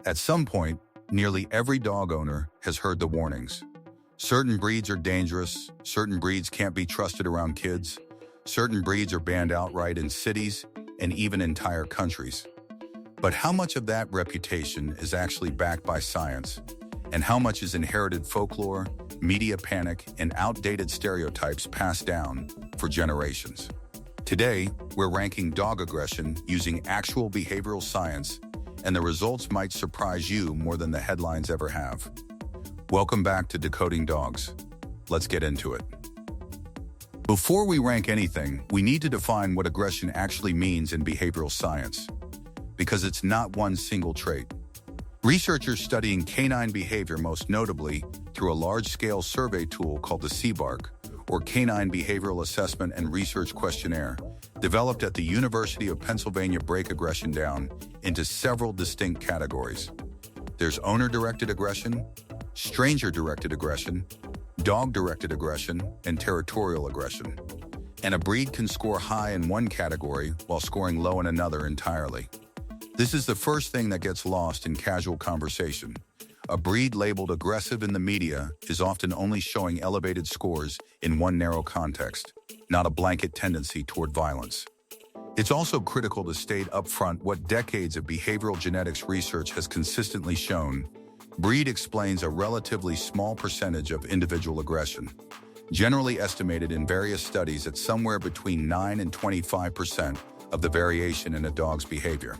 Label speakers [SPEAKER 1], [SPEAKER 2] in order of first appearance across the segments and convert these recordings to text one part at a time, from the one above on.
[SPEAKER 1] At some point, nearly every dog owner has heard the warnings. Certain breeds are dangerous, certain breeds can't be trusted around kids, certain breeds are banned outright in cities and even entire countries. But how much of that reputation is actually backed by science? And how much is inherited folklore, media panic, and outdated stereotypes passed down for generations? Today, we're ranking dog aggression using actual behavioral science, and the results might surprise you more than the headlines ever have. Welcome back to Decoding Dogs. Let's get into it. Before we rank anything, we need to define what aggression actually means in behavioral science, because it's not one single trait. Researchers studying canine behavior, most notably through a large-scale survey tool called the c-barq, or Canine Behavioral Assessment and Research Questionnaire, developed at the University of Pennsylvania, break aggression down into several distinct categories. There's owner-directed aggression, stranger-directed aggression, dog-directed aggression, and territorial aggression. And a breed can score high in one category while scoring low in another entirely. This is the first thing that gets lost in casual conversation. A breed labeled aggressive in the media is often only showing elevated scores in one narrow context, not a blanket tendency toward violence. It's also critical to state upfront what decades of behavioral genetics research has consistently shown. Breed explains a relatively small percentage of individual aggression, generally estimated in various studies at somewhere between 9 and 25% of the variation in a dog's behavior.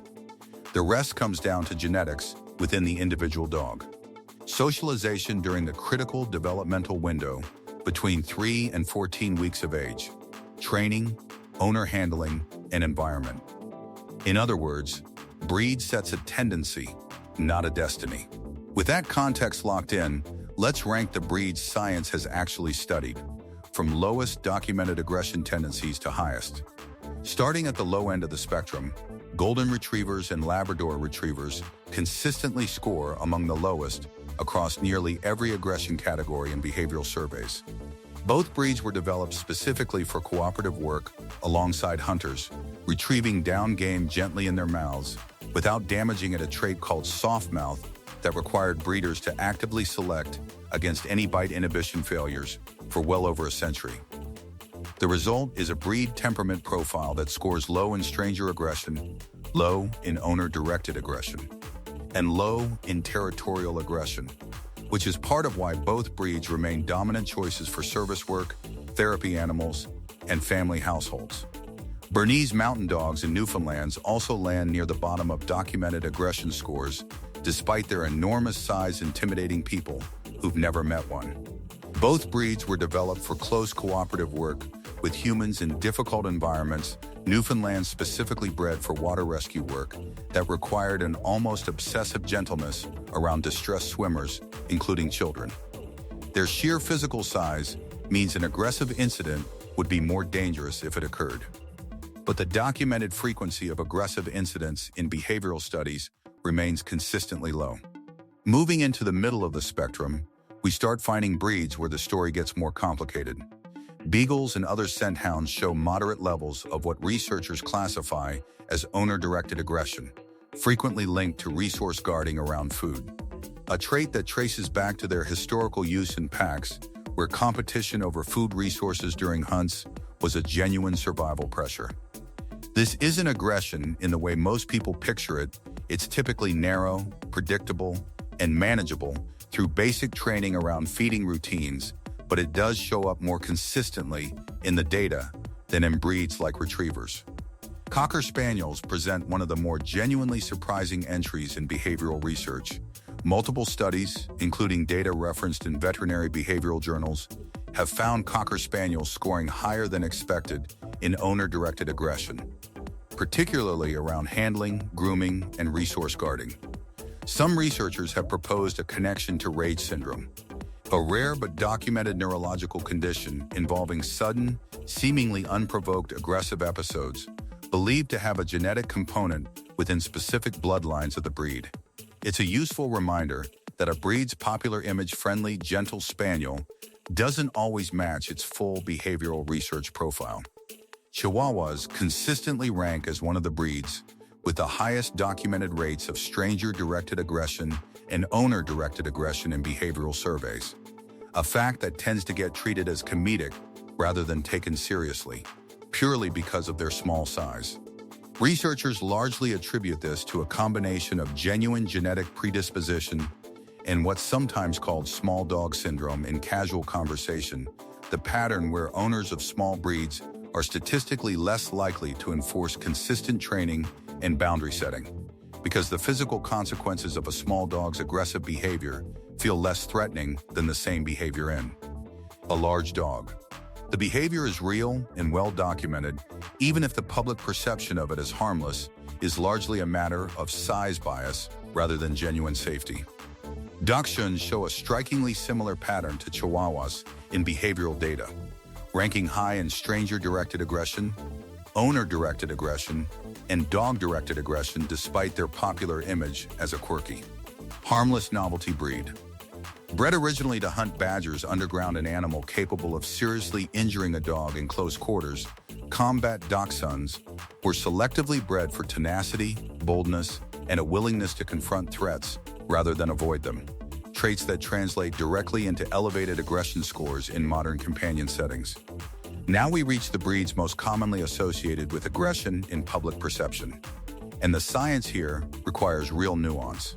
[SPEAKER 1] The rest comes down to genetics within the individual dog. Socialization during the critical developmental window between 3 and 14 weeks of age, training, owner handling, and environment. In other words, breed sets a tendency, not a destiny. With that context locked in, let's rank the breeds science has actually studied, from lowest documented aggression tendencies to highest. Starting at the low end of the spectrum, Golden Retrievers and Labrador Retrievers consistently score among the lowest across nearly every aggression category in behavioral surveys. Both breeds were developed specifically for cooperative work alongside hunters, retrieving down game gently in their mouths without damaging it, a trait called soft mouth that required breeders to actively select against any bite inhibition failures for well over a century. The result is a breed temperament profile that scores low in stranger aggression, low in owner-directed aggression, and low in territorial aggression, which is part of why both breeds remain dominant choices for service work, therapy animals, and family households. Bernese mountain dogs in Newfoundlands also land near the bottom of documented aggression scores, despite their enormous size intimidating people who've never met one. Both breeds were developed for close cooperative work with humans in difficult environments, Newfoundland specifically bred for water rescue work that required an almost obsessive gentleness around distressed swimmers, including children. Their sheer physical size means an aggressive incident would be more dangerous if it occurred. But the documented frequency of aggressive incidents in behavioral studies remains consistently low. Moving into the middle of the spectrum, we start finding breeds where the story gets more complicated. Beagles and other scent hounds show moderate levels of what researchers classify as owner-directed aggression, frequently linked to resource guarding around food, a trait that traces back to their historical use in packs, where competition over food resources during hunts was a genuine survival pressure. This isn't aggression in the way most people picture it. It's typically narrow, predictable, and manageable through basic training around feeding routines, but it does show up more consistently in the data than in breeds like retrievers. Cocker Spaniels present one of the more genuinely surprising entries in behavioral research. Multiple studies, including data referenced in veterinary behavioral journals, have found Cocker Spaniels scoring higher than expected in owner-directed aggression, particularly around handling, grooming, and resource guarding. Some researchers have proposed a connection to rage syndrome, a rare but documented neurological condition involving sudden, seemingly unprovoked aggressive episodes, believed to have a genetic component within specific bloodlines of the breed. It's a useful reminder that a breed's popular image friendly, gentle spaniel doesn't always match its full behavioral research profile. Chihuahuas consistently rank as one of the breeds with the highest documented rates of stranger-directed aggression and owner-directed aggression in behavioral surveys, a fact that tends to get treated as comedic rather than taken seriously, purely because of their small size. Researchers largely attribute this to a combination of genuine genetic predisposition and what's sometimes called small dog syndrome in casual conversation, the pattern where owners of small breeds are statistically less likely to enforce consistent training and boundary setting, because the physical consequences of a small dog's aggressive behavior feel less threatening than the same behavior in a large dog. The behavior is real and well documented, even if the public perception of it as harmless is largely a matter of size bias rather than genuine safety. Dachshunds show a strikingly similar pattern to Chihuahuas in behavioral data, ranking high in stranger-directed aggression, owner-directed aggression, and dog-directed aggression despite their popular image as a quirky, harmless novelty breed. Bred originally to hunt badgers underground, an animal capable of seriously injuring a dog in close quarters, combat dachshunds were selectively bred for tenacity, boldness, and a willingness to confront threats rather than avoid them, traits that translate directly into elevated aggression scores in modern companion settings. Now we reach the breeds most commonly associated with aggression in public perception, and the science here requires real nuance.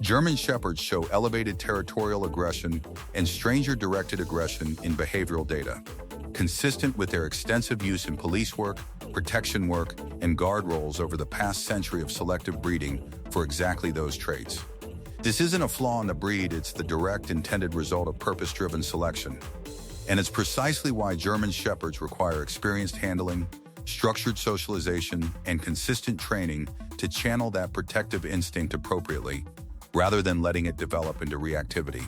[SPEAKER 1] German Shepherds show elevated territorial aggression and stranger-directed aggression in behavioral data, consistent with their extensive use in police work, protection work, and guard roles over the past century of selective breeding for exactly those traits. This isn't a flaw in the breed, it's the direct intended result of purpose-driven selection. And it's precisely why German Shepherds require experienced handling, structured socialization, and consistent training to channel that protective instinct appropriately, rather than letting it develop into reactivity.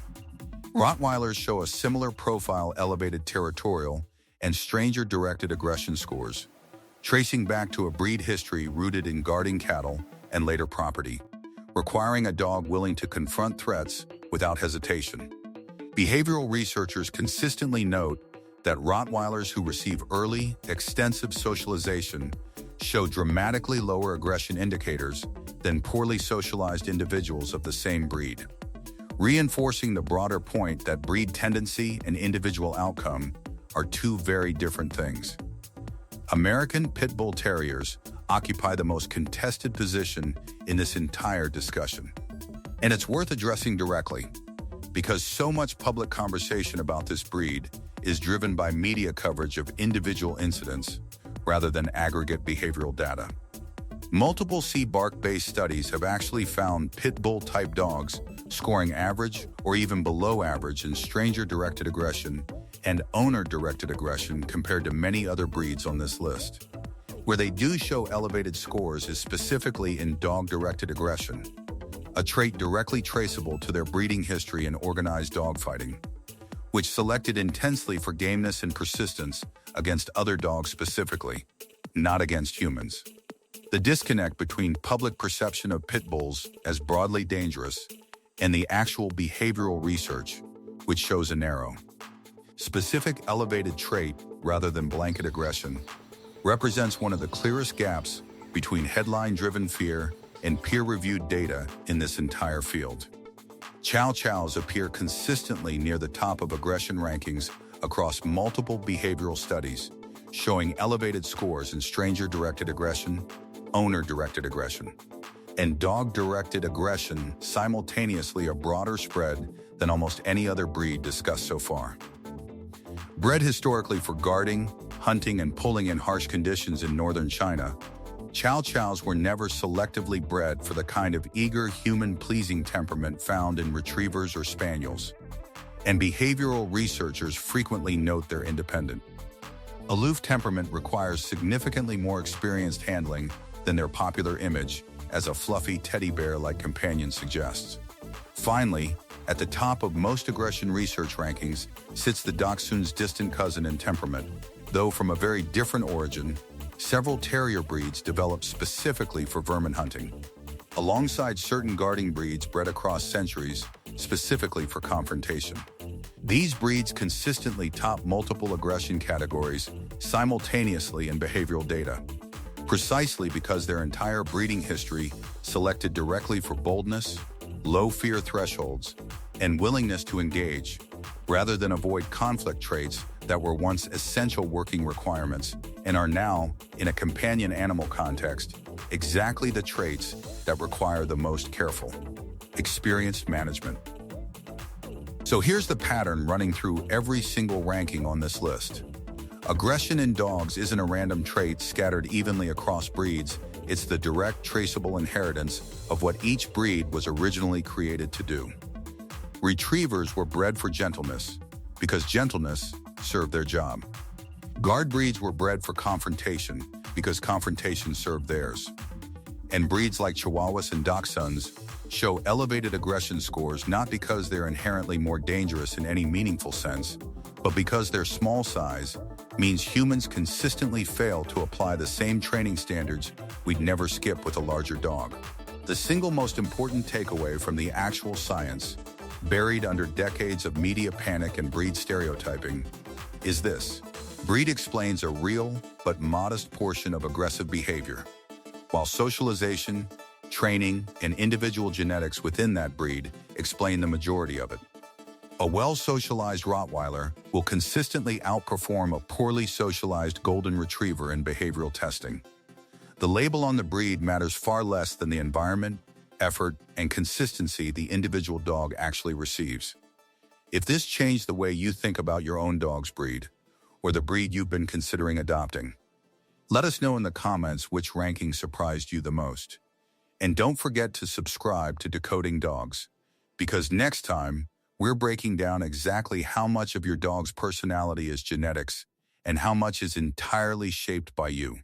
[SPEAKER 1] Rottweilers show a similar profile, elevated territorial and stranger-directed aggression scores, tracing back to a breed history rooted in guarding cattle and later property, requiring a dog willing to confront threats without hesitation. Behavioral researchers consistently note that Rottweilers who receive early, extensive socialization show dramatically lower aggression indicators than poorly socialized individuals of the same breed, reinforcing the broader point that breed tendency and individual outcome are two very different things. American Pit Bull Terriers occupy the most contested position in this entire discussion. And it's worth addressing directly, because so much public conversation about this breed is driven by media coverage of individual incidents rather than aggregate behavioral data. Multiple c-barq-based studies have actually found pit bull-type dogs scoring average or even below average in stranger-directed aggression and owner-directed aggression compared to many other breeds on this list. Where they do show elevated scores is specifically in dog-directed aggression, a trait directly traceable to their breeding history in organized dogfighting, which selected intensely for gameness and persistence against other dogs specifically, not against humans. The disconnect between public perception of pit bulls as broadly dangerous and the actual behavioral research, which shows a narrow, specific elevated trait rather than blanket aggression, represents one of the clearest gaps between headline-driven fear and peer-reviewed data in this entire field. Chow Chows appear consistently near the top of aggression rankings across multiple behavioral studies, showing elevated scores in stranger-directed aggression, owner-directed aggression, and dog-directed aggression, simultaneously a broader spread than almost any other breed discussed so far. Bred historically for guarding, hunting, and pulling in harsh conditions in northern China, Chow Chows were never selectively bred for the kind of eager, human-pleasing temperament found in retrievers or spaniels, and behavioral researchers frequently note their independent, aloof temperament requires significantly more experienced handling than their popular image as a fluffy teddy bear-like companion suggests. Finally, at the top of most aggression research rankings sits the Dachshund's distant cousin in temperament, though from a very different origin. Several terrier breeds developed specifically for vermin hunting, alongside certain guarding breeds bred across centuries specifically for confrontation. These breeds consistently top multiple aggression categories simultaneously in behavioral data, precisely because their entire breeding history selected directly for boldness, low fear thresholds, and willingness to engage, rather than avoid conflict traits that were once essential working requirements and are now, in a companion animal context, exactly the traits that require the most careful, experienced management. So here's the pattern running through every single ranking on this list. Aggression in dogs isn't a random trait scattered evenly across breeds. It's the direct, traceable inheritance of what each breed was originally created to do. Retrievers were bred for gentleness, because gentleness served their job. Guard breeds were bred for confrontation, because confrontation served theirs. And breeds like Chihuahuas and Dachshunds show elevated aggression scores not because they're inherently more dangerous in any meaningful sense, but because their small size means humans consistently fail to apply the same training standards we'd never skip with a larger dog. The single most important takeaway from the actual science, buried under decades of media panic and breed stereotyping, is this: breed explains a real but modest portion of aggressive behavior, while socialization, training, and individual genetics within that breed explain the majority of it. A well-socialized Rottweiler will consistently outperform a poorly socialized Golden Retriever in behavioral testing. The label on the breed matters far less than the environment, effort, and consistency the individual dog actually receives. If this changed the way you think about your own dog's breed, or the breed you've been considering adopting, let us know in the comments which ranking surprised you the most. And don't forget to subscribe to Decoding Dogs, because next time, we're breaking down exactly how much of your dog's personality is genetics and how much is entirely shaped by you.